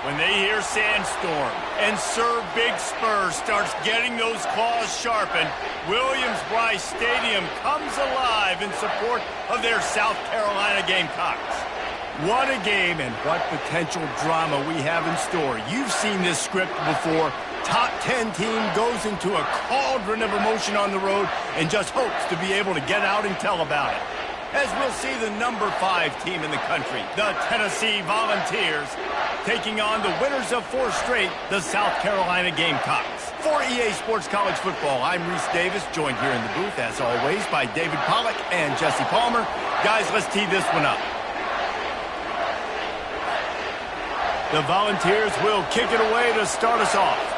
When they hear Sandstorm and Sir Big Spur starts getting those claws sharpened, Williams-Brice Stadium comes alive in support of their South Carolina Gamecocks. What a game and what potential drama we have in store. You've seen this script before. Top 10 team goes into a cauldron of emotion on the road and just hopes to be able to get out and tell about it. As we'll see the number 5 team in the country, the Tennessee Volunteers, taking on the winners of 4 straight, the South Carolina Gamecocks. For EA Sports College Football, I'm Reese Davis, joined here in the booth, as always, by David Pollack and Jesse Palmer. Guys, let's tee this one up. The Volunteers will kick it away to start us off.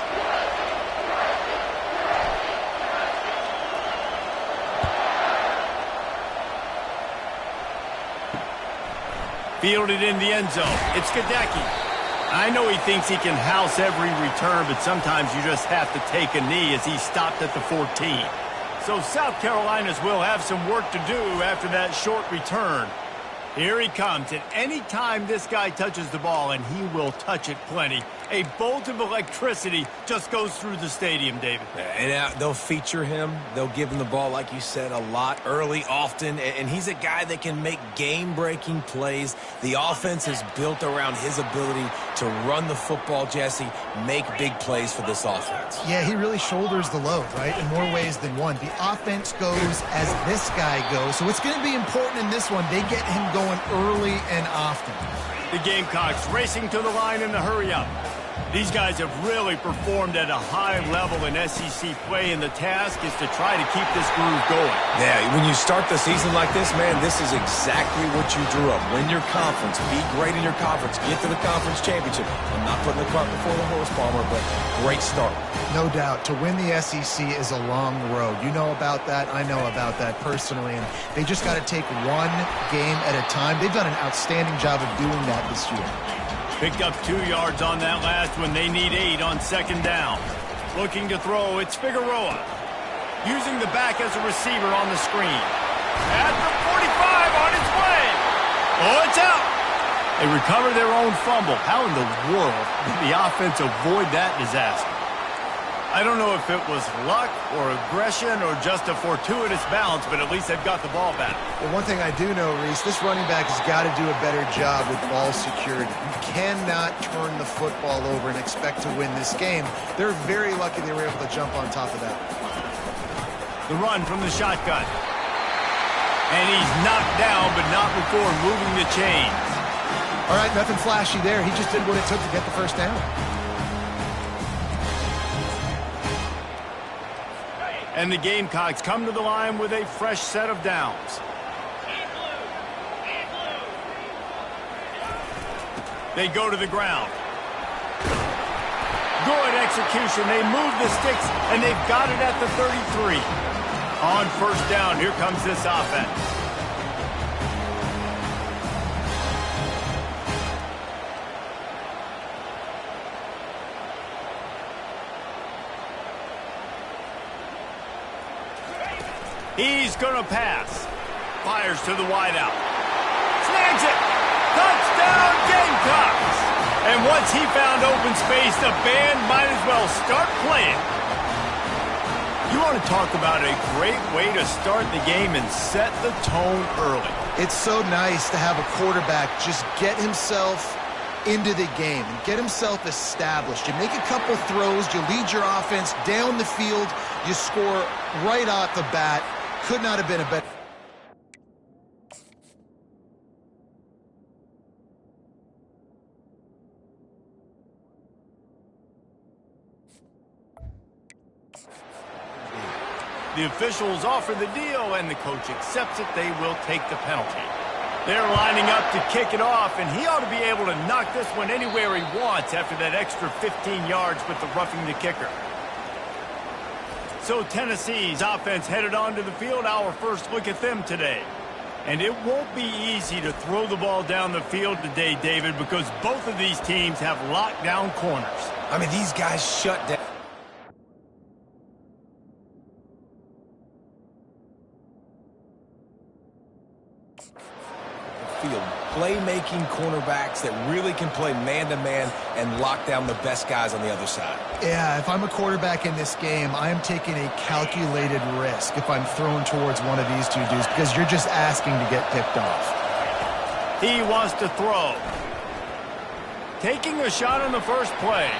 Fielded in the end zone. It's Gadecki. I know he thinks he can house every return, but sometimes you just have to take a knee as he stopped at the 14. So South Carolina's will have some work to do after that short return. Here he comes, and any time this guy touches the ball, and he will touch it plenty, a bolt of electricity just goes through the stadium, David. And they'll feature him. They'll give him the ball, like you said, a lot, early, often. And he's a guy that can make game-breaking plays. The offense is built around his ability to run the football, Jesse, make big plays for this offense. Yeah, he really shoulders the load, right, in more ways than one. The offense goes as this guy goes. So it's going to be important in this one. They get him going early and often. The Gamecocks racing to the line in the hurry-up. These guys have really performed at a high level in SEC play, and the task is to try to keep this groove going. Yeah, when you start the season like this, man, this is exactly what you drew up. Win your conference, be great in your conference, get to the conference championship. I'm not putting the cart before the horse, Palmer, but great start. No doubt. To win the SEC is a long road. You know about that. I know about that personally. And they just got to take one game at a time. They've done an outstanding job of doing that this year. Picked up 2 yards on that last one. They need 8 on second down. Looking to throw, it's Figueroa. Using the back as a receiver on the screen. At the 45 on its way. Oh, it's out. They recover their own fumble. How in the world did the offense avoid that disaster? I don't know if it was luck or aggression or just a fortuitous bounce, but at least they've got the ball back. Well, one thing I do know, Reese, this running back has got to do a better job with ball security. You cannot turn the football over and expect to win this game. They're very lucky they were able to jump on top of that. The run from the shotgun. And he's knocked down, but not before moving the chains. All right, nothing flashy there. He just did what it took to get the first down. And the Gamecocks come to the line with a fresh set of downs. They go to the ground. Good execution. They move the sticks, and they've got it at the 33. On first down, here comes this offense. He's going to pass. Fires to the wideout. Snags it. Touchdown, Gamecocks. And once he found open space, the band might as well start playing. You want to talk about a great way to start the game and set the tone early. It's so nice to have a quarterback just get himself into the game and get himself established. You make a couple throws, you lead your offense down the field, you score right off the bat. Could not have been a better. The officials offer the deal, and the coach accepts it. They will take the penalty. They're lining up to kick it off, and he ought to be able to knock this one anywhere he wants after that extra 15 yards with the roughing the kicker. So Tennessee's offense headed onto the field. Our first look at them today. And it won't be easy to throw the ball down the field today, David, because both of these teams have locked down corners. I mean, these guys shut down. Field playmaking cornerbacks that really can play man-to-man and lock down the best guys on the other side. Yeah, if I'm a quarterback in this game, I am taking a calculated risk if I'm thrown towards one of these two dudes because you're just asking to get picked off. He wants to throw. Taking a shot on the first play.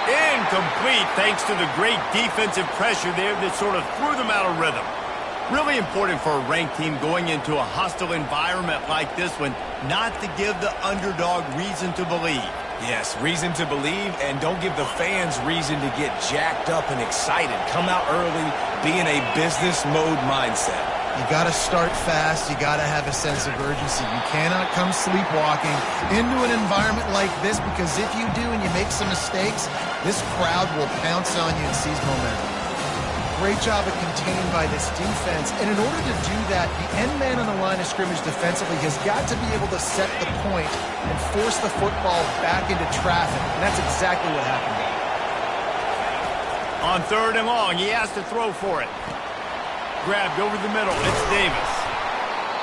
Incomplete thanks to the great defensive pressure there that sort of threw them out of rhythm. Really important for a ranked team going into a hostile environment like this one not to give the underdog reason to believe. Yes, reason to believe, and don't give the fans reason to get jacked up and excited. Come out early, be in a business mode mindset. You got to start fast. You got to have a sense of urgency. You cannot come sleepwalking into an environment like this because if you do and you make some mistakes, this crowd will pounce on you and seize momentum. Great job of containing by this defense. And in order to do that, the end man on the line of scrimmage defensively has got to be able to set the point and force the football back into traffic. And that's exactly what happened there. On 3rd and long, he has to throw for it. Grabbed over the middle. It's Davis.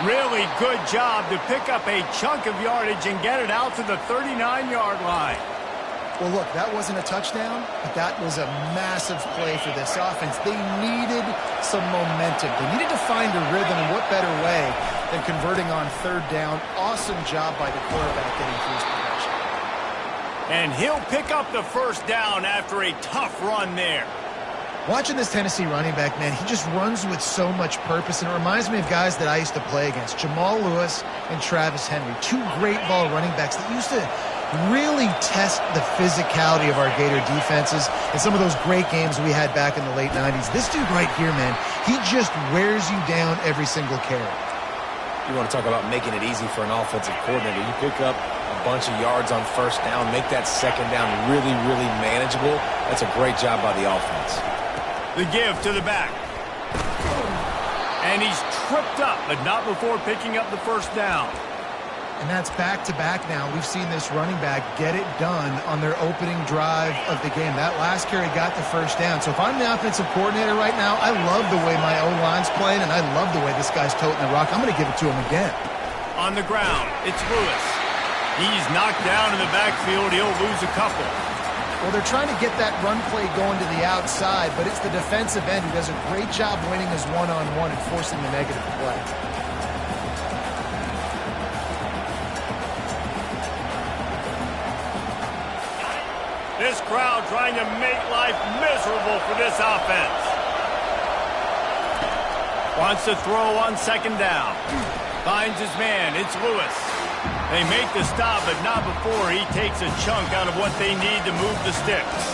Really good job to pick up a chunk of yardage and get it out to the 39-yard line. Well, look, that wasn't a touchdown, but that was a massive play for this offense. They needed some momentum. They needed to find a rhythm, and what better way than converting on 3rd down. Awesome job by the quarterback getting through his progression. And he'll pick up the first down after a tough run there. Watching this Tennessee running back, man, he just runs with so much purpose, and it reminds me of guys that I used to play against, Jamal Lewis and Travis Henry, two great ball running backs that used to really test the physicality of our Gator defenses in some of those great games we had back in the late 90s. This dude right here, man, he just wears you down every single carry. You want to talk about making it easy for an offensive coordinator. You pick up a bunch of yards on 1st down, make that 2nd down really, really manageable. That's a great job by the offense. The give to the back. And he's tripped up, but not before picking up the first down. And that's back-to-back now. We've seen this running back get it done on their opening drive of the game. That last carry got the first down. So if I'm the offensive coordinator right now, I love the way my O-line's playing, and I love the way this guy's toting the rock. I'm going to give it to him again. On the ground, it's Lewis. He's knocked down in the backfield. He'll lose a couple. Well, they're trying to get that run play going to the outside, but it's the defensive end who does a great job winning his one-on-one and forcing the negative play. This crowd trying to make life miserable for this offense. Wants to throw on 2nd down. Finds his man. It's Lewis. They make the stop, but not before he takes a chunk out of what they need to move the sticks.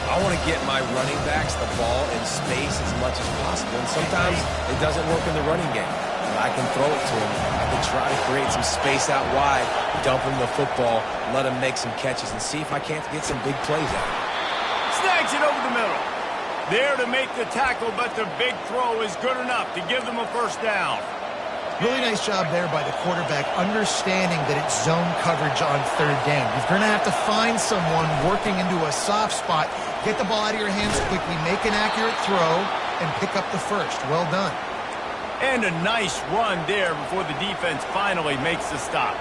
I want to get my running backs the ball in space as much as possible, and sometimes it doesn't work in the running game. But I can throw it to him. I can try to create some space out wide, dump him the football, let him make some catches, and see if I can't get some big plays out of it. Snags it over the middle. There to make the tackle, but the big throw is good enough to give them a first down. Really nice job there by the quarterback, understanding that it's zone coverage on 3rd down. You're going to have to find someone working into a soft spot, get the ball out of your hands quickly, make an accurate throw, and pick up the first. Well done. And a nice run there before the defense finally makes the stop.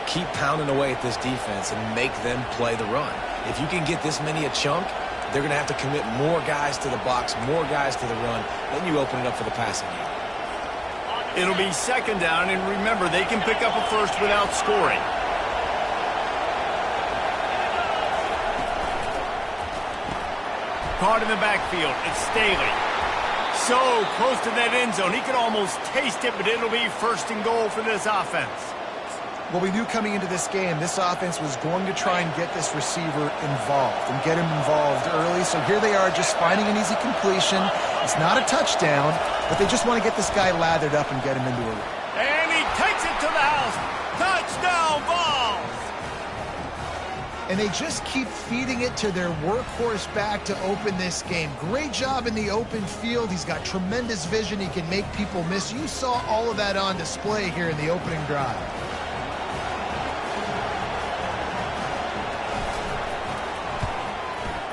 Keep pounding away at this defense and make them play the run. If you can get this many a chunk, they're going to have to commit more guys to the box, more guys to the run. Then you open it up for the passing game. It'll be 2nd down, and remember, they can pick up a first without scoring. Caught in the backfield. It's Staley. So close to that end zone. He could almost taste it, but it'll be 1st and goal for this offense. Well, we knew coming into this game, this offense was going to try and get this receiver involved and get him involved early. So here they are just finding an easy completion. It's not a touchdown, but they just want to get this guy lathered up and get him into a run. And he takes it to the house. Touchdown ball. And they just keep feeding it to their workhorse back to open this game. Great job in the open field. He's got tremendous vision. He can make people miss. You saw all of that on display here in the opening drive.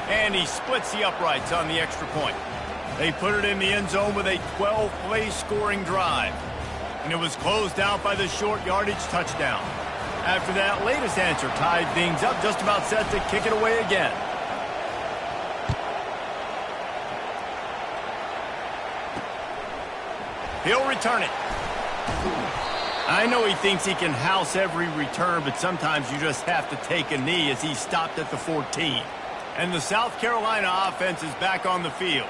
And he splits the uprights on the extra point. They put it in the end zone with a 12-play scoring drive. And it was closed out by the short yardage touchdown. After that latest answer tied things up, just about set to kick it away again. He'll return it. I know he thinks he can house every return, but sometimes you just have to take a knee as he stopped at the 14. And the South Carolina offense is back on the field.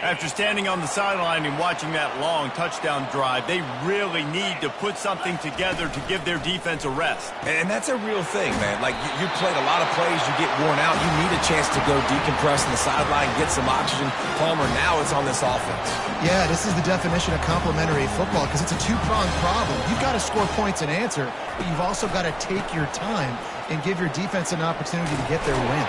After standing on the sideline and watching that long touchdown drive, they really need to put something together to give their defense a rest. And that's a real thing, man. Like, you played a lot of plays, you get worn out, you need a chance to go decompress on the sideline, get some oxygen. Palmer, now it's on this offense. Yeah, this is the definition of complementary football because it's a two-pronged problem. You've got to score points and answer, but you've also got to take your time and give your defense an opportunity to get their win.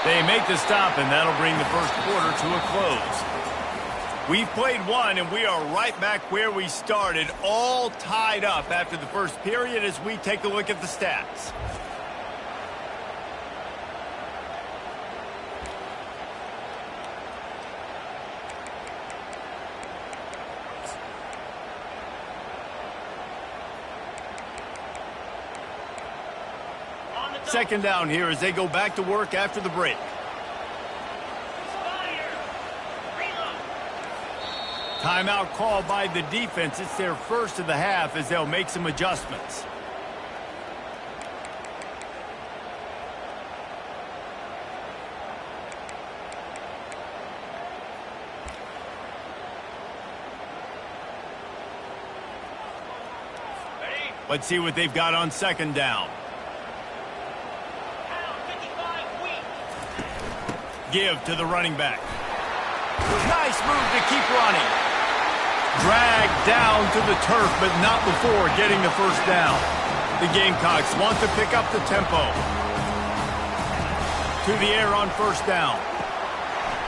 They make the stop, and that'll bring the first quarter to a close. We've played one, and we are right back where we started, all tied up after the first period as we take a look at the stats. Second down here as they go back to work after the break. Timeout called by the defense. It's their first of the half as they'll make some adjustments. Let's see what they've got on second down. Give to the running back. Nice move to keep running. Dragged down to the turf, but not before getting the first down. The Gamecocks want to pick up the tempo. To the air on first down.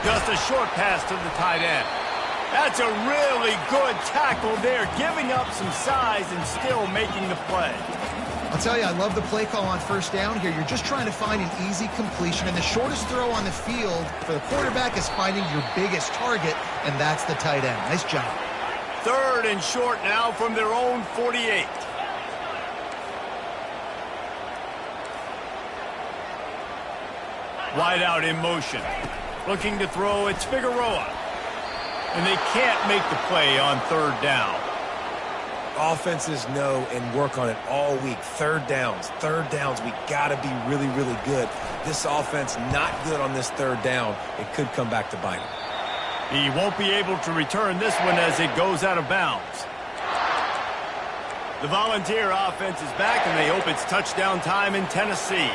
Just a short pass to the tight end. That's a really good tackle there, giving up some size and still making the play. I'll tell you, I love the play call on first down here. You're just trying to find an easy completion, and the shortest throw on the field for the quarterback is finding your biggest target, and that's the tight end. Nice job. Third and short now from their own 48. Wide out in motion. Looking to throw, it's Figueroa. And they can't make the play on third down. Offenses know and work on it all week. Third downs. We got to be really, really good. This offense not good on this third down. It could come back to bite him. He won't be able to return this one as it goes out of bounds. The Volunteer offense is back, and they hope it's touchdown time in Tennessee.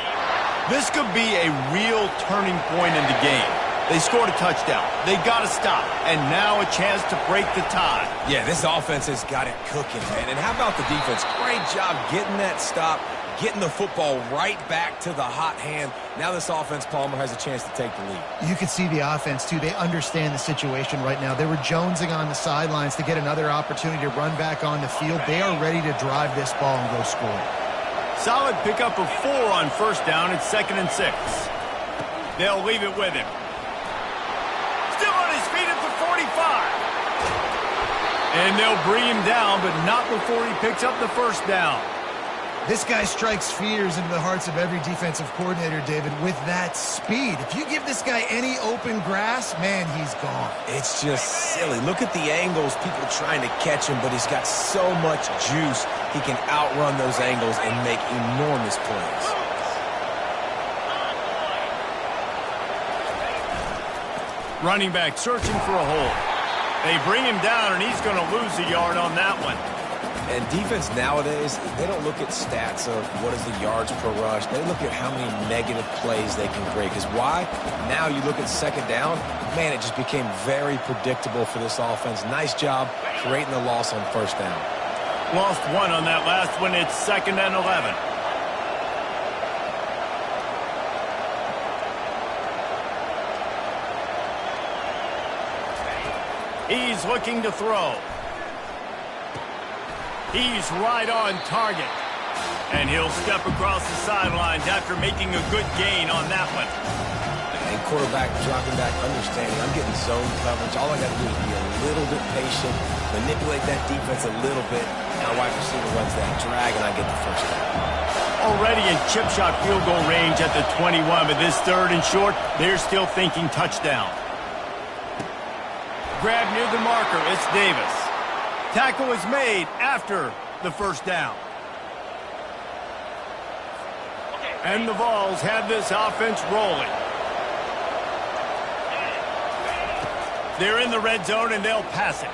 This could be a real turning point in the game. They scored a touchdown. They got to stop. And now a chance to break the tie. Yeah, this offense has got it cooking, man. And how about the defense? Great job getting that stop, getting the football right back to the hot hand. Now this offense, Palmer, has a chance to take the lead. You can see the offense, too. They understand the situation right now. They were jonesing on the sidelines to get another opportunity to run back on the field. They are ready to drive this ball and go score. Solid pickup of 4 on first down. It's 2nd and 6. They'll leave it with him. Still on his feet at the 45. And they'll bring him down, but not before he picks up the first down. This guy strikes fears into the hearts of every defensive coordinator, David, with that speed. If you give this guy any open grass, man, he's gone. It's just silly. Look at the angles, people trying to catch him, but he's got so much juice. He can outrun those angles and make enormous plays. Running back searching for a hole. They bring him down, and he's going to lose a yard on that one. And defense nowadays, they don't look at stats of what is the yards per rush. They look at how many negative plays they can create. Because why? Now you look at second down, man, it just became very predictable for this offense. Nice job creating the loss on first down. Lost 1 on that last one. It's 2nd and 11. He's looking to throw. He's right on target. And he'll step across the sidelines after making a good gain on that one. And quarterback dropping back, understanding I'm getting zone coverage. All I got to do is be a little bit patient, manipulate that defense a little bit. Now wide receiver runs that drag, and I get the first down. Already in chip shot field goal range at the 21, but this third and short, they're still thinking touchdown. Grab near the marker, it's Davis. Tackle is made after the first down. And the Vols have this offense rolling. They're in the red zone, and they'll pass it.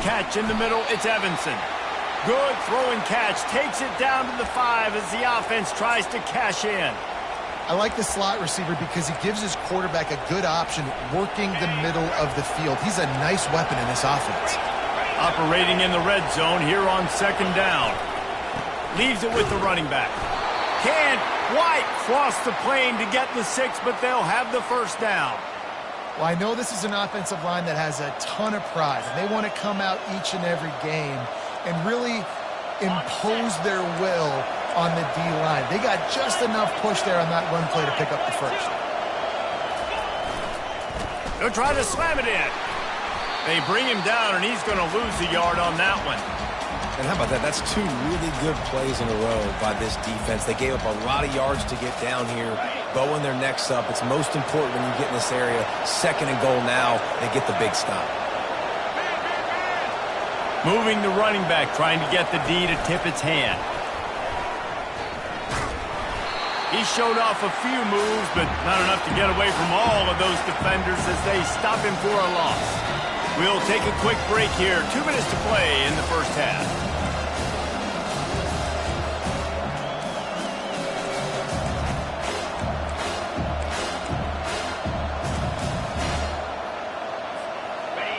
Catch in the middle, it's Evanson. Good throwing catch, takes it down to the 5 as the offense tries to cash in. I like the slot receiver because he gives his quarterback a good option working the middle of the field. He's a nice weapon in this offense. Operating in the red zone here on second down. Leaves it with the running back. Can't quite cross the plane to get the 6, but they'll have the first down. Well, I know this is an offensive line that has a ton of pride, and they want to come out each and every game and really impose their will on the D-line. They got just enough push there on that run play to pick up the first. They're trying to slam it in. They bring him down, and he's going to lose a yard on that one. And how about that? That's 2 really good plays in a row by this defense. They gave up a lot of yards to get down here, bowing their necks up. It's most important when you get in this area. Second and goal now, they get the big stop. Moving the running back, trying to get the D to tip its hand. He showed off a few moves, but not enough to get away from all of those defenders as they stop him for a loss. We'll take a quick break here. 2 minutes to play in the first half.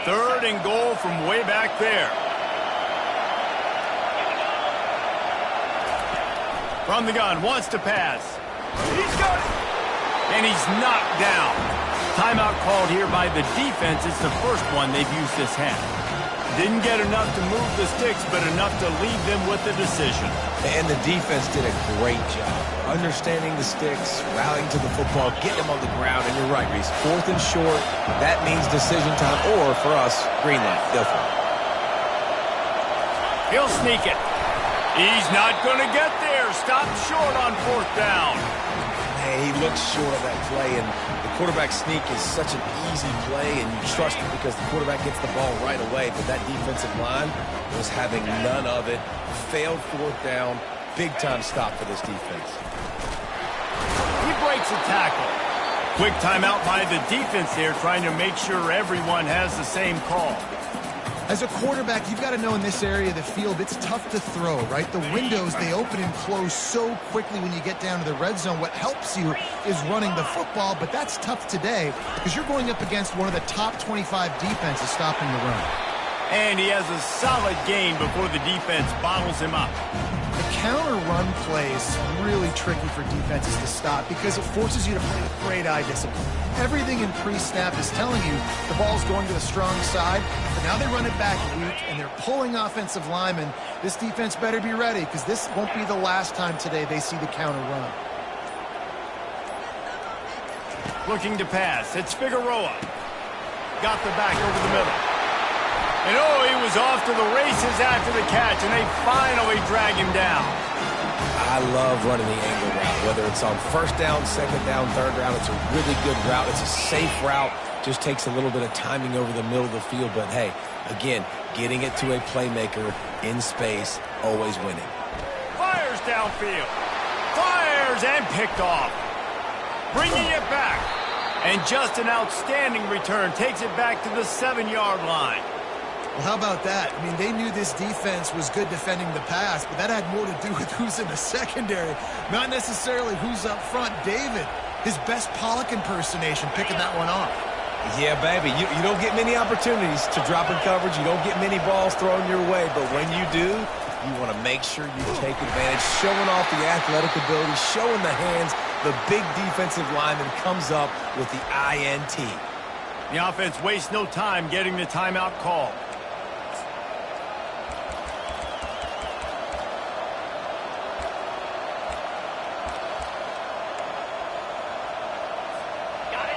Third and goal from way back there. From the gun, wants to pass. He's got it. And he's knocked down. Timeout called here by the defense. It's the first one they've used this half. Didn't get enough to move the sticks, but enough to leave them with the decision. And the defense did a great job understanding the sticks, rallying to the football, getting them on the ground. And you're right, Reese. 4th and short, that means decision time. Or, for us, green light. Go for it. He'll sneak it. He's not going to get there. Stopped short on 4th down. Hey, he looks short of that play, and the quarterback sneak is such an easy play, and you trust it because the quarterback gets the ball right away. But that defensive line was having none of it. Failed 4th down. Big-time stop for this defense. He breaks a tackle. Quick timeout by the defense there, trying to make sure everyone has the same call. As a quarterback, you've got to know in this area of the field, it's tough to throw, right? The windows, they open and close so quickly when you get down to the red zone. What helps you is running the football, but that's tough today because you're going up against one of the top 25 defenses stopping the run. And he has a solid game before the defense bottles him up. The counter run play is really tricky for defenses to stop because it forces you to play with great eye discipline. Everything in pre-snap is telling you the ball's going to the strong side, but now they run it back weak, and they're pulling offensive linemen. This defense better be ready because this won't be the last time today they see the counter run. Looking to pass. It's Figueroa. Got the back over the middle. And oh, he was off to the races after the catch, and they finally drag him down. I love running the angle route, whether it's on 1st down, 2nd down, 3rd down. It's a really good route. It's a safe route. Just takes a little bit of timing over the middle of the field. But, hey, again, getting it to a playmaker in space, always winning. Fires downfield. Fires and picked off. Bringing it back. And just an outstanding return. Takes it back to the 7-yard line. Well, how about that? I mean, they knew this defense was good defending the pass, but that had more to do with who's in the secondary, not necessarily who's up front. David, his best Pollock impersonation, picking that one off. Yeah, baby, you don't get many opportunities to drop in coverage. You don't get many balls thrown your way, but when you do, you want to make sure you take advantage, showing off the athletic ability, showing the hands. The big defensive lineman comes up with the INT. The offense wastes no time getting the timeout call.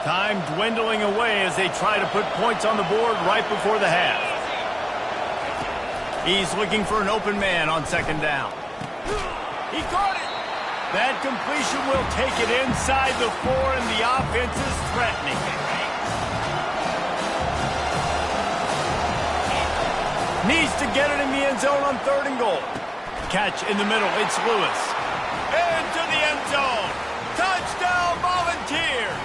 Time dwindling away as they try to put points on the board right before the half. He's looking for an open man on second down. He got it! That completion will take it inside the 4, and the offense is threatening. Needs to get it in the end zone on 3rd and goal. Catch in the middle. It's Lewis. Into the end zone. Touchdown, Volunteers!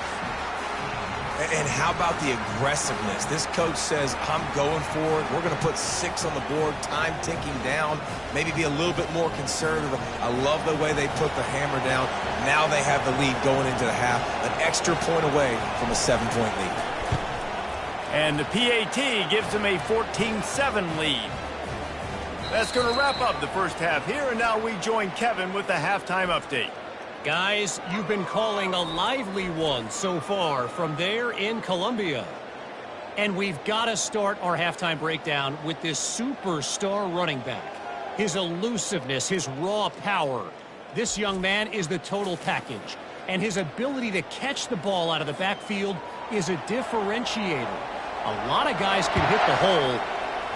And how about the aggressiveness? This coach says, I'm going for it. We're going to put 6 on the board, time ticking down, maybe be a little bit more conservative. I love the way they put the hammer down. Now they have the lead going into the half, an extra point away from a 7-point lead. And the PAT gives them a 14-7 lead. That's going to wrap up the first half here, and now we join Kevin with the halftime update. Guys, you've been calling a lively one so far from there in Columbia. And we've got to start our halftime breakdown with this superstar running back. His elusiveness, his raw power. This young man is the total package. And his ability to catch the ball out of the backfield is a differentiator. A lot of guys can hit the hole.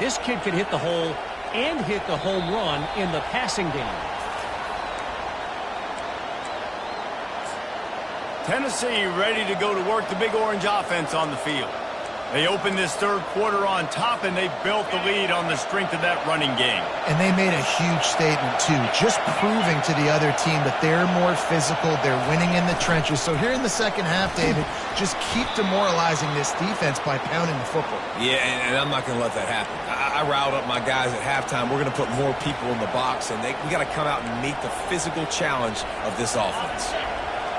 This kid can hit the hole and hit the home run in the passing game. Tennessee ready to go to work the Big Orange offense on the field. They opened this third quarter on top, and they built the lead on the strength of that running game. And they made a huge statement, too, just proving to the other team that they're more physical, they're winning in the trenches. So here in the second half, David, just keep demoralizing this defense by pounding the football. Yeah, and I'm not going to let that happen. I riled up my guys at halftime. We're going to put more people in the box, and we got to come out and meet the physical challenge of this offense.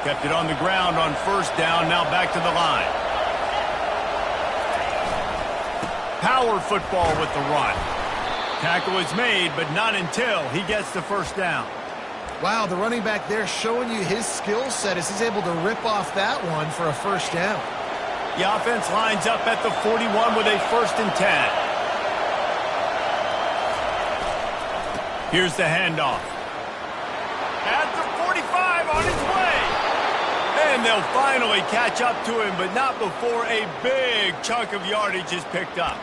Kept it on the ground on first down, now back to the line. Power football with the run. Tackle is made, but not until he gets the first down. Wow, the running back there showing you his skill set as he's able to rip off that one for a first down. The offense lines up at the 41 with a 1st and 10. Here's the handoff. At the 45 on his way. And they'll finally catch up to him, but not before a big chunk of yardage is picked up.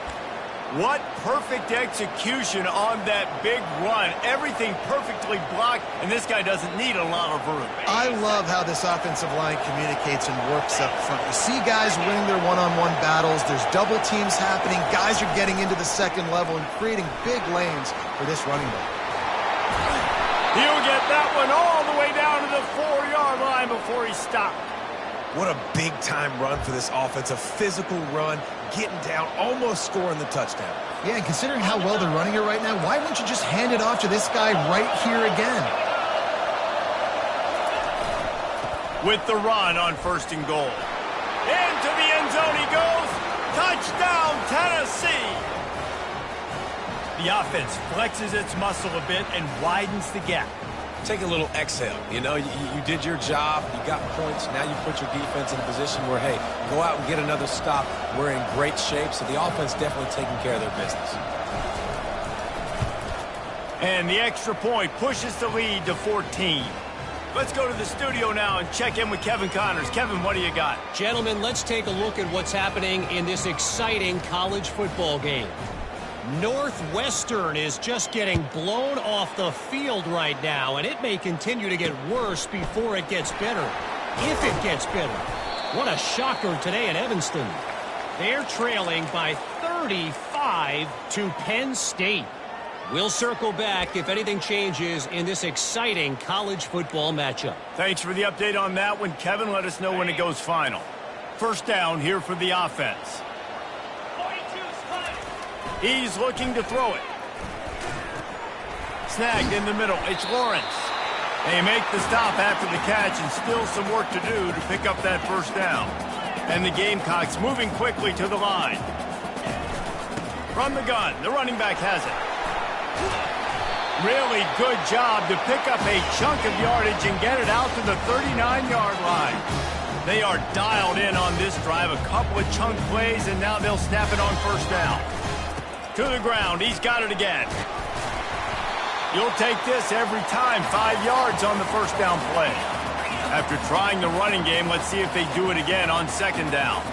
What perfect execution on that big run. Everything perfectly blocked, and this guy doesn't need a lot of room. I love how this offensive line communicates and works up front. You see guys winning their one-on-one battles. There's double teams happening. Guys are getting into the second level and creating big lanes for this running back. He'll get that one all the way down to the 4-yard line before he stopped. What a big-time run for this offense. A physical run, getting down, almost scoring the touchdown. Yeah, and considering how well they're running it right now, why wouldn't you just hand it off to this guy right here again? With the run on 1st and goal. Into the end zone he goes. Touchdown, Tennessee! The offense flexes its muscle a bit and widens the gap. Take a little exhale. You know, you did your job. You got points. Now you put your defense in a position where, hey, go out and get another stop. We're in great shape, so the offense definitely taking care of their business. And the extra point pushes the lead to 14. Let's go to the studio now and check in with Kevin Connors. Kevin, what do you got? Gentlemen, let's take a look at what's happening in this exciting college football game. Northwestern is just getting blown off the field right now, and it may continue to get worse before it gets better, if it gets better. What a shocker today in Evanston. They're trailing by 35 to Penn State. We'll circle back if anything changes in this exciting college football matchup. Thanks for the update on that one, Kevin. Let us know when it goes final. First down here for the offense. He's looking to throw it. Snagged in the middle. It's Lawrence. They make the stop after the catch, and still some work to do to pick up that first down. And the Gamecocks moving quickly to the line. From the gun, the running back has it. Really good job to pick up a chunk of yardage and get it out to the 39-yard line. They are dialed in on this drive. A couple of chunk plays, and now they'll snap it on first down. To the ground. He's got it again. You'll take this every time. 5 yards on the first down play. After trying the running game, let's see if they do it again on second down.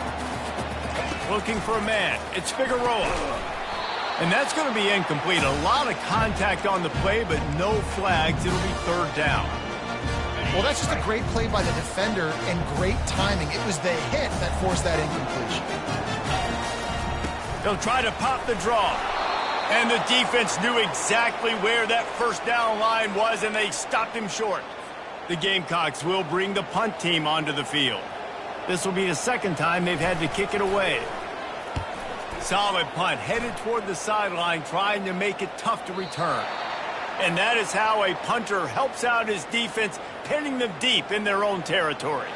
Looking for a man. It's Figueroa. And that's going to be incomplete. A lot of contact on the play, but no flags. It'll be third down. Well, that's just a great play by the defender and great timing. It was the hit that forced that incompletion. They'll try to pop the draw. And the defense knew exactly where that first down line was, and they stopped him short. The Gamecocks will bring the punt team onto the field. This will be the second time they've had to kick it away. Solid punt, headed toward the sideline, trying to make it tough to return. And that is how a punter helps out his defense, pinning them deep in their own territory.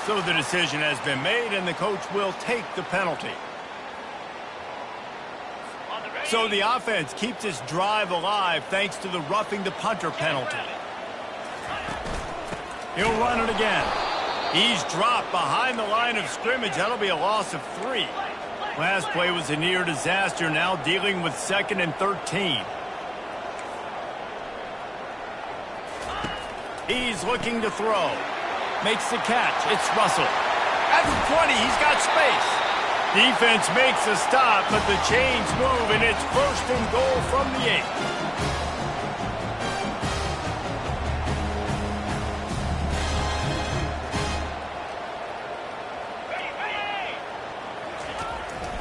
So the decision has been made, and the coach will take the penalty. So the offense keeps its drive alive thanks to the roughing the punter penalty. He'll run it again. He's dropped behind the line of scrimmage. That'll be a loss of 3. Last play was a near disaster, now dealing with 2nd and 13. He's looking to throw. Makes the catch. It's Russell. At the 20, he's got space. Defense makes a stop, but the chains move, and it's 1st and goal from the 8.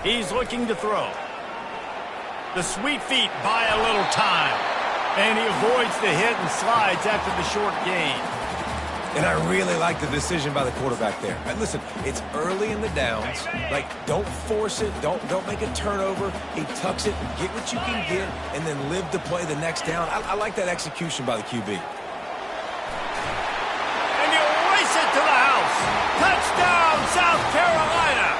He's looking to throw. The sweet feet buy a little time, and he avoids the hit and slides after the short gain. And I really like the decision by the quarterback there. And listen, it's early in the downs. Like, don't force it. Don't make a turnover. He tucks it, get what you can get, and then live to play the next down. I like that execution by the QB. And you race it to the house. Touchdown, South Carolina.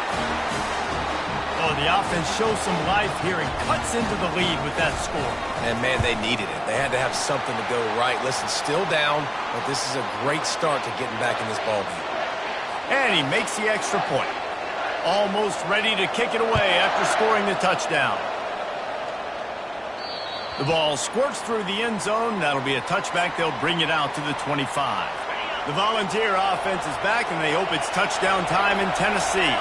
Oh, the offense shows some life here and cuts into the lead with that score. And, man, they needed it. They had to have something to go right. Listen, still down, but this is a great start to getting back in this ballgame. And he makes the extra point. Almost ready to kick it away after scoring the touchdown. The ball squirts through the end zone. That'll be a touchback. They'll bring it out to the 25. The Volunteer offense is back, and they hope it's touchdown time in Tennessee.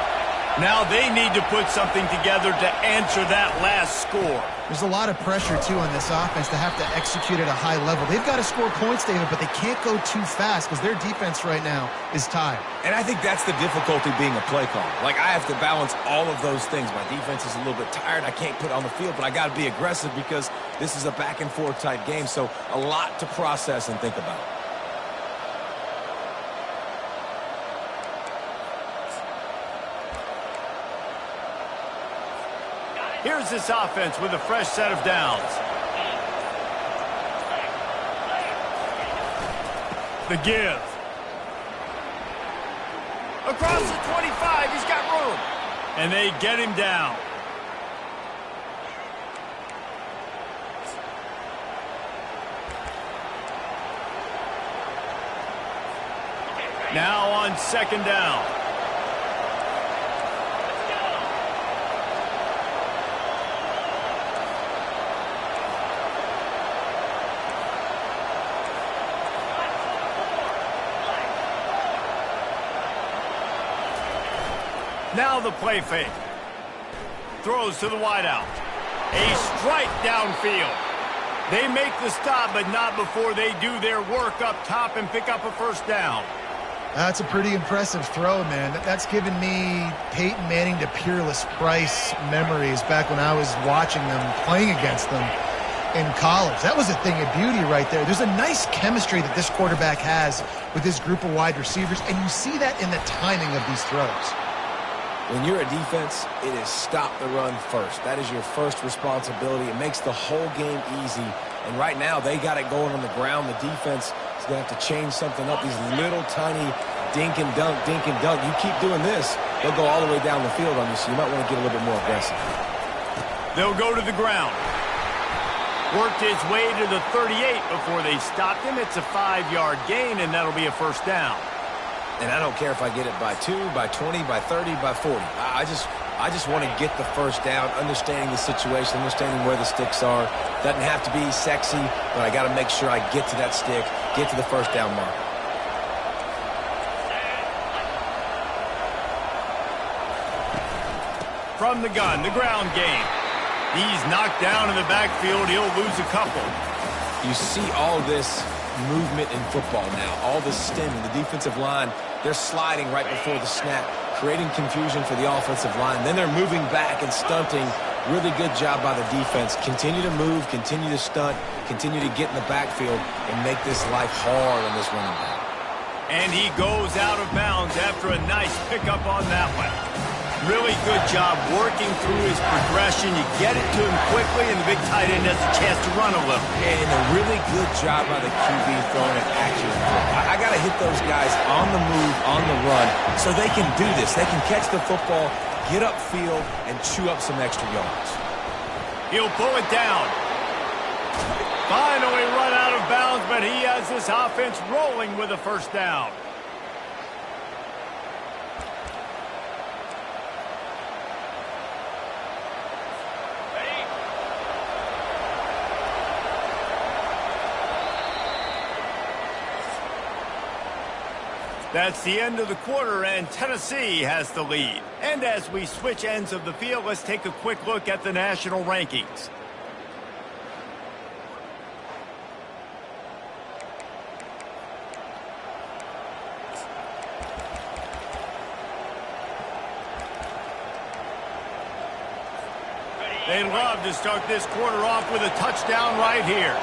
Now they need to put something together to answer that last score. There's a lot of pressure, too, on this offense to have to execute at a high level. They've got to score points, David, but they can't go too fast because their defense right now is tired. And I think that's the difficulty being a play caller. Like, I have to balance all of those things. My defense is a little bit tired. I can't put it on the field, but I got to be aggressive because this is a back-and-forth type game, so a lot to process and think about. Here's this offense with a fresh set of downs. The give. Across the 25, he's got room. And they get him down. Now on second down. Now the play fake. Throws to the wideout. A strike downfield. They make the stop, but not before they do their work up top and pick up a first down. That's a pretty impressive throw, man. That's given me Peyton Manning to Peerless Price memories back when I was watching them, playing against them in college. That was a thing of beauty right there. There's a nice chemistry that this quarterback has with his group of wide receivers, and you see that in the timing of these throws. When you're a defense, it is stop the run first. That is your first responsibility. It makes the whole game easy. And right now, they got it going on the ground. The defense is going to have to change something up. These little tiny dink and dunk, dink and dunk. You keep doing this, they'll go all the way down the field on you, so you might want to get a little bit more aggressive. They'll go to the ground. Worked his way to the 38 before they stopped him. It's a 5-yard gain, and that'll be a first down. And I don't care if I get it by 2, by 20, by 30, by 40. I I just want to get the first down, understanding the situation, understanding where the sticks are. Doesn't have to be sexy, but I got to make sure I get to that stick, get to the first down mark. From the gun, the ground game. He's knocked down in the backfield. He'll lose a couple. You see all this movement in football now, all this stemming. The defensive line, they're sliding right before the snap, creating confusion for the offensive line. Then they're moving back and stunting. Really good job by the defense. Continue to move, continue to stunt, continue to get in the backfield and make this life hard on this running back. And he goes out of bounds after a nice pickup on that one. Really good job working through his progression. You get it to him quickly, and the big tight end has a chance to run a little. And a really good job by the QB throwing an accurate throw. I got to hit those guys on the move, on the run, so they can do this. They can catch the football, get upfield, and chew up some extra yards. He'll pull it down. Finally run out of bounds, but he has this offense rolling with a first down. That's the end of the quarter, and Tennessee has the lead. And as we switch ends of the field, let's take a quick look at the national rankings. They'd love to start this quarter off with a touchdown right here.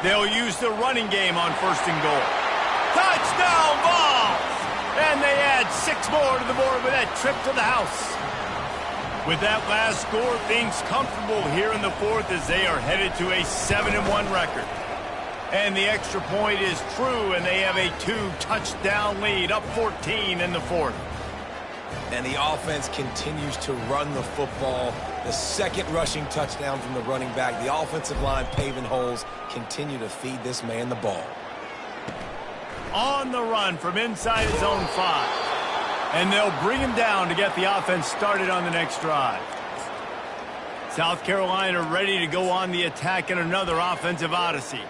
They'll use the running game on first and goal. Touchdown ball! And they add 6 more to the board with that trip to the house. With that last score, things comfortable here in the fourth as they are headed to a 7-1 record. And the extra point is true, and they have a 2-touchdown lead, up 14 in the fourth. And the offense continues to run the football. The second rushing touchdown from the running back. The offensive line paving holes. Continue to feed this man the ball. On the run from inside his own 5. And they'll bring him down to get the offense started on the next drive. South Carolina ready to go on the attack in another offensive odyssey.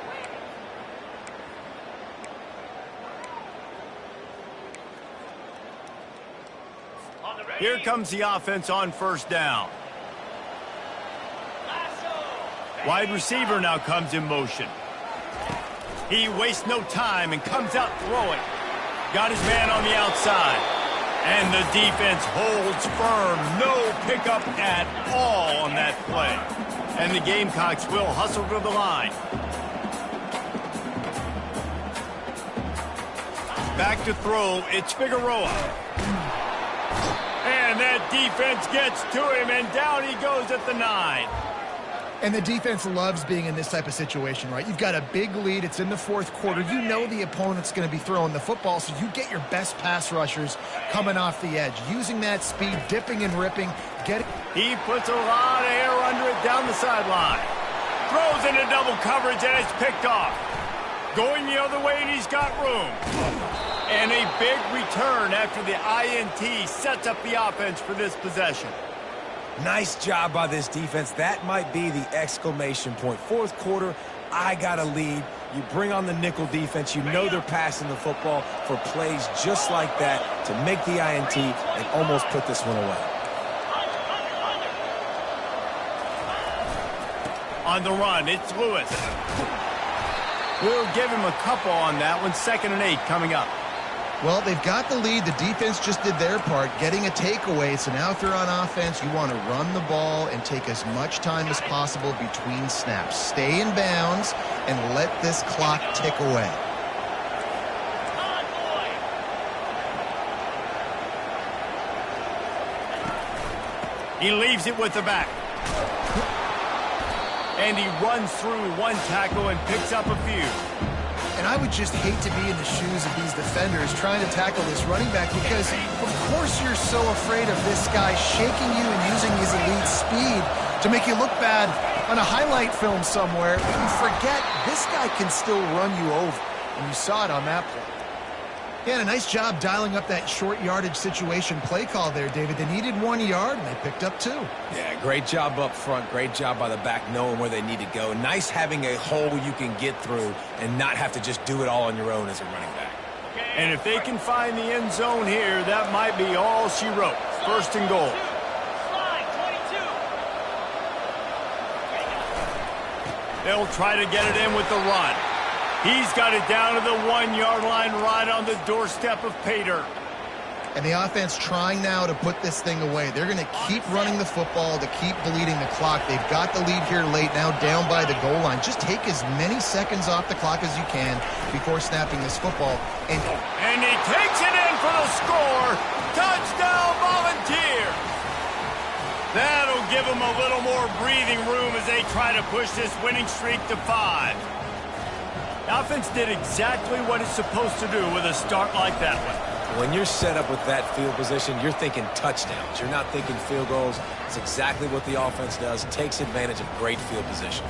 Here comes the offense on first down. Wide receiver now comes in motion. He wastes no time and comes out throwing. Got his man on the outside. And the defense holds firm. No pickup at all on that play. And the Gamecocks will hustle to the line. Back to throw, it's Figueroa. And that defense gets to him, and down he goes at the 9. And the defense loves being in this type of situation, right? You've got a big lead. It's in the fourth quarter. You know the opponent's going to be throwing the football, so you get your best pass rushers coming off the edge, using that speed, dipping and ripping. He puts a lot of air under it down the sideline. Throws into double coverage, and it's picked off. Going the other way, and he's got room. And a big return after the INT sets up the offense for this possession. Nice job by this defense. That might be the exclamation point. Fourth quarter, I got a lead. You bring on the nickel defense. You know they're passing the football for plays just like that to make the INT and almost put this one away. On the run, it's Lewis. We'll give him a couple on that one. 2nd and 8 coming up. Well, they've got the lead. The defense just did their part, getting a takeaway. So now if you're on offense, you want to run the ball and take as much time as possible between snaps. Stay in bounds and let this clock tick away. He leaves it with the back. And he runs through one tackle and picks up a few. And I would just hate to be in the shoes of these defenders trying to tackle this running back because, of course, you're so afraid of this guy shaking you and using his elite speed to make you look bad on a highlight film somewhere. But you forget this guy can still run you over. And you saw it on that play. Yeah, and a nice job dialing up that short yardage situation play call there, David. They needed 1 yard, and they picked up 2. Yeah, great job up front. Great job by the back knowing where they need to go. Nice having a hole you can get through and not have to just do it all on your own as a running back. And if they can find the end zone here, that might be all she wrote. First and goal. They'll try to get it in with the run. He's got it down to the 1 yard line right on the doorstep of pay dirt. And the offense trying now to put this thing away. They're going to keep running the football to keep bleeding the clock. They've got the lead here late, now down by the goal line. Just take as many seconds off the clock as you can before snapping this football. And he takes it in for the score. Touchdown, Volunteer. That'll give them a little more breathing room as they try to push this winning streak to 5. The offense did exactly what it's supposed to do with a start like that one. When you're set up with that field position, you're thinking touchdowns. You're not thinking field goals. It's exactly what the offense does. Takes advantage of great field position.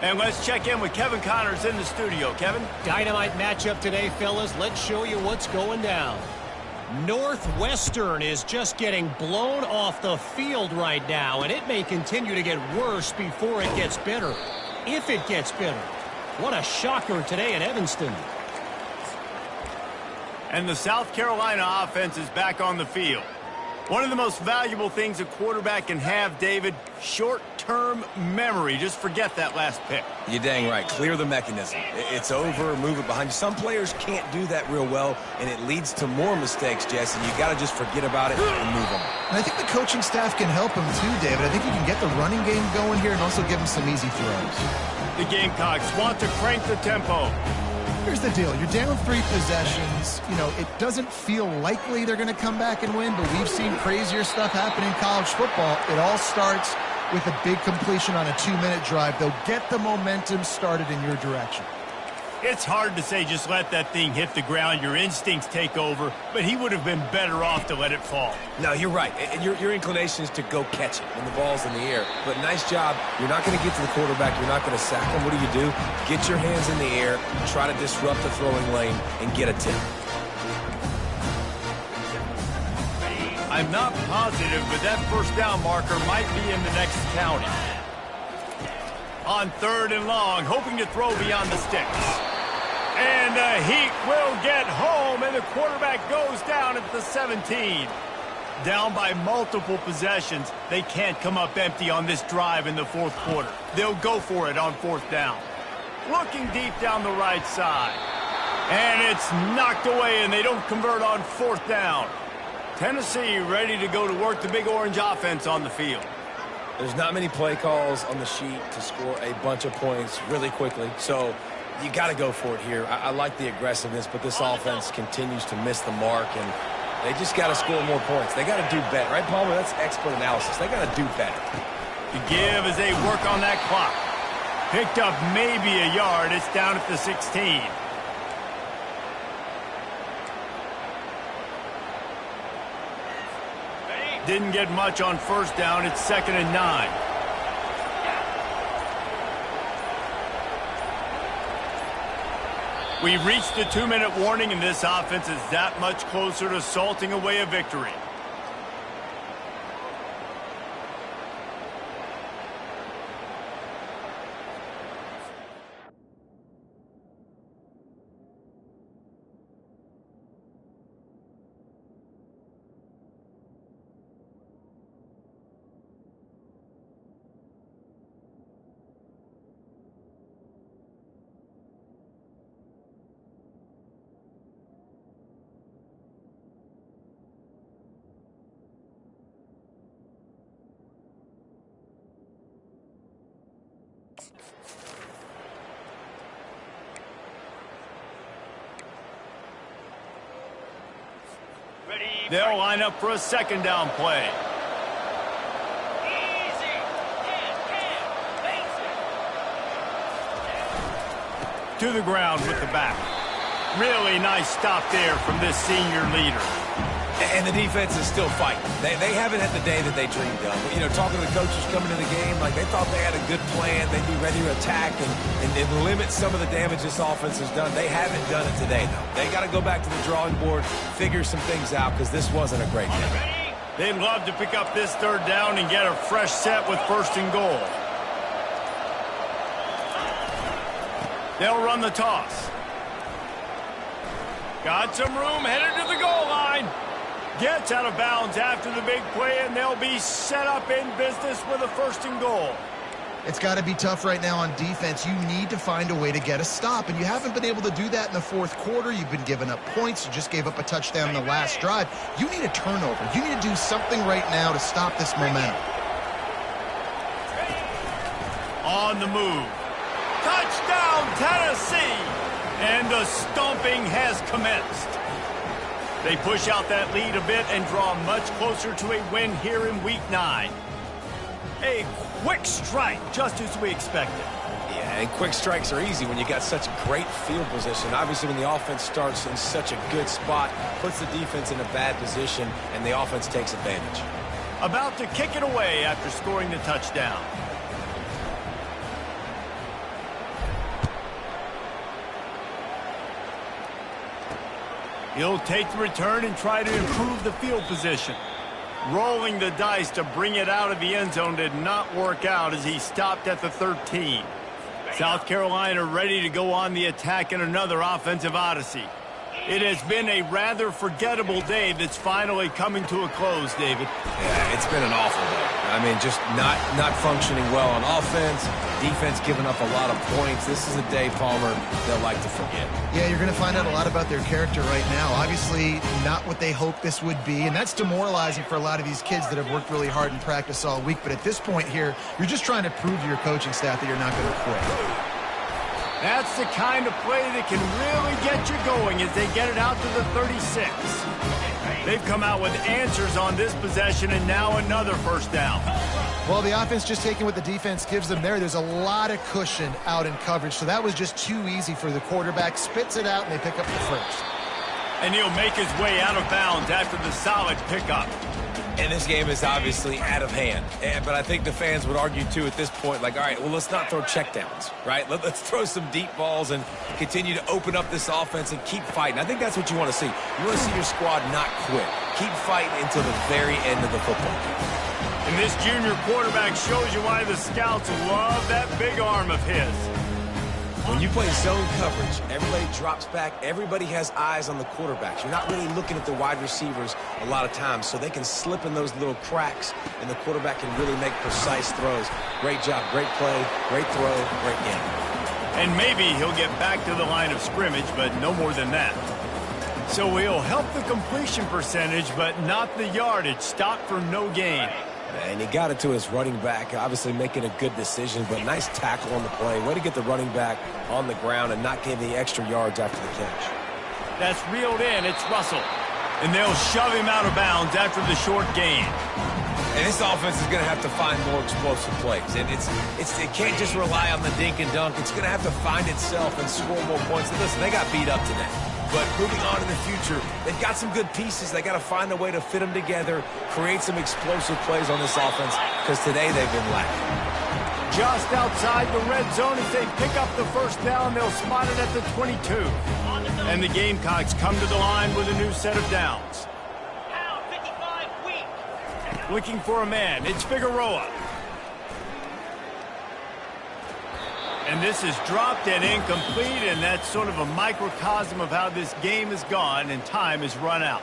And let's check in with Kevin Connors in the studio. Kevin? Dynamite matchup today, fellas. Let's show you what's going down. Northwestern is just getting blown off the field right now, and it may continue to get worse before it gets better. If it gets better. What a shocker today in Evanston. And the South Carolina offense is back on the field. One of the most valuable things a quarterback can have, David, short-term memory. Just forget that last pick. You're dang right. Clear the mechanism. It's over, move it behind you. Some players can't do that real well, and it leads to more mistakes, Jess, and you got to just forget about it and move on. I think the coaching staff can help him too, David. I think you can get the running game going here and also give him some easy throws. The Gamecocks want to crank the tempo. Here's the deal. You're down 3 possessions. You know, it doesn't feel likely they're going to come back and win, but we've seen crazier stuff happen in college football. It all starts with a big completion on a 2-minute drive. They'll get the momentum started in your direction. It's hard to say just let that thing hit the ground. Your instincts take over, but he would have been better off to let it fall. No, you're right. And your inclination is to go catch it when the ball's in the air. But nice job. You're not going to get to the quarterback. You're not going to sack him. What do? Get your hands in the air, try to disrupt the throwing lane, and get a tip. I'm not positive, but that first down marker might be in the next county. On 3rd and long, hoping to throw beyond the sticks. And the Heat will get home, and the quarterback goes down at the 17. Down by multiple possessions, they can't come up empty on this drive in the 4th quarter. They'll go for it on 4th down. Looking deep down the right side. And it's knocked away, and they don't convert on 4th down. Tennessee ready to go to work the Big Orange offense on the field. There's not many play calls on the sheet to score a bunch of points really quickly, so you got to go for it here. I like the aggressiveness, but this offense continues to miss the mark, and they just got to score more points. They got to do better, right, Palmer? That's expert analysis. They got to do better. To give as they work on that clock. Picked up maybe a yard. It's down at the 16. Didn't get much on 1st down. It's 2nd and 9. We've reached the 2-minute warning, and this offense is that much closer to salting away a victory. They'll line up for a 2nd down play. To the ground with the back. Really nice stop there from this senior leader. And the defense is still fighting. They haven't had the day that they dreamed of. You know, talking to the coaches coming to the game, like they thought they had a good plan. They'd be ready to attack and limit some of the damage this offense has done. They haven't done it today, though. They got to go back to the drawing board, figure some things out, because this wasn't a great game. They'd love to pick up this third down and get a fresh set with 1st and goal. They'll run the toss. Got some room, headed to the goal line. Gets out of bounds after the big play, and they'll be set up in business with a 1st and goal. It's got to be tough right now on defense. You need to find a way to get a stop, and you haven't been able to do that in the 4th quarter. You've been giving up points. You just gave up a touchdown in the last drive. You need a turnover. You need to do something right now to stop this momentum. On the move. Touchdown, Tennessee! And the stomping has commenced. They push out that lead a bit and draw much closer to a win here in Week 9. A quick strike, just as we expected. Yeah, and quick strikes are easy when you got such great field position. Obviously, when the offense starts in such a good spot, puts the defense in a bad position, and the offense takes advantage. About to kick it away after scoring the touchdown. He'll take the return and try to improve the field position. Rolling the dice to bring it out of the end zone did not work out as he stopped at the 13. South Carolina ready to go on the attack in another offensive odyssey. It has been a rather forgettable day that's finally coming to a close, David. Yeah, it's been an awful day. I mean, just not functioning well on offense, defense giving up a lot of points. This is a day, Palmer, they'll like to forget. Yeah, you're going to find out a lot about their character right now. Obviously, not what they hoped this would be, and that's demoralizing for a lot of these kids that have worked really hard in practice all week. But at this point here, you're just trying to prove to your coaching staff that you're not going to quit. That's the kind of play that can really get you going as they get it out to the 36. They've come out with answers on this possession, and now another 1st down. Well, the offense just taking what the defense gives them there. There's a lot of cushion out in coverage, so that was just too easy for the quarterback. Spits it out, and they pick up the 1st. And he'll make his way out of bounds after the solid pickup. And this game is obviously out of hand. But I think the fans would argue, too, at this point, like, all right, well, let's not throw checkdowns, right? Let's throw some deep balls and continue to open up this offense and keep fighting. I think that's what you want to see. You want to see your squad not quit. Keep fighting until the very end of the football game. And this junior quarterback shows you why the scouts love that big arm of his. When you play zone coverage, everybody drops back. Everybody has eyes on the quarterbacks. You're not really looking at the wide receivers a lot of times, so they can slip in those little cracks, and the quarterback can really make precise throws. Great job, great play, great throw, great game. And maybe he'll get back to the line of scrimmage, but no more than that. So he'll help the completion percentage, but not the yardage. Stopped for no gain. And he got it to his running back, obviously making a good decision, but nice tackle on the play. Way to get the running back on the ground and not give the extra yards after the catch. That's reeled in. It's Russell. And they'll shove him out of bounds after the short gain. And this offense is going to have to find more explosive plays. And it can't just rely on the dink and dunk. It's going to have to find itself and score more points. And listen, they got beat up today. But moving on in the future, they've got some good pieces. They got to find a way to fit them together, create some explosive plays on this offense, because today they've been lacking. Just outside the red zone as they pick up the 1st down, they'll spot it at the 22. And the Gamecocks come to the line with a new set of downs. Looking for a man. It's Figueroa. And this is dropped and incomplete, and that's sort of a microcosm of how this game has gone, and time has run out.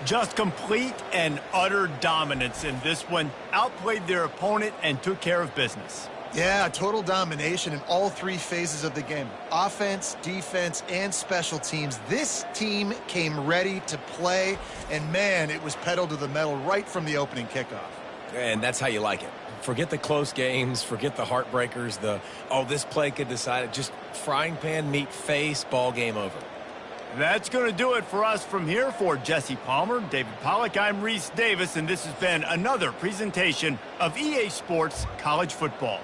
Just complete and utter dominance in this one. Outplayed their opponent and took care of business. Yeah, total domination in all 3 phases of the game. Offense, defense, and special teams. This team came ready to play, and man, it was pedal to the metal right from the opening kickoff. And that's how you like it. Forget the close games, forget the heartbreakers, this play could decide it. Just frying pan, meat face, ball game over. That's going to do it for us from here. For Jesse Palmer, David Pollack, I'm Reese Davis, and this has been another presentation of EA Sports College Football.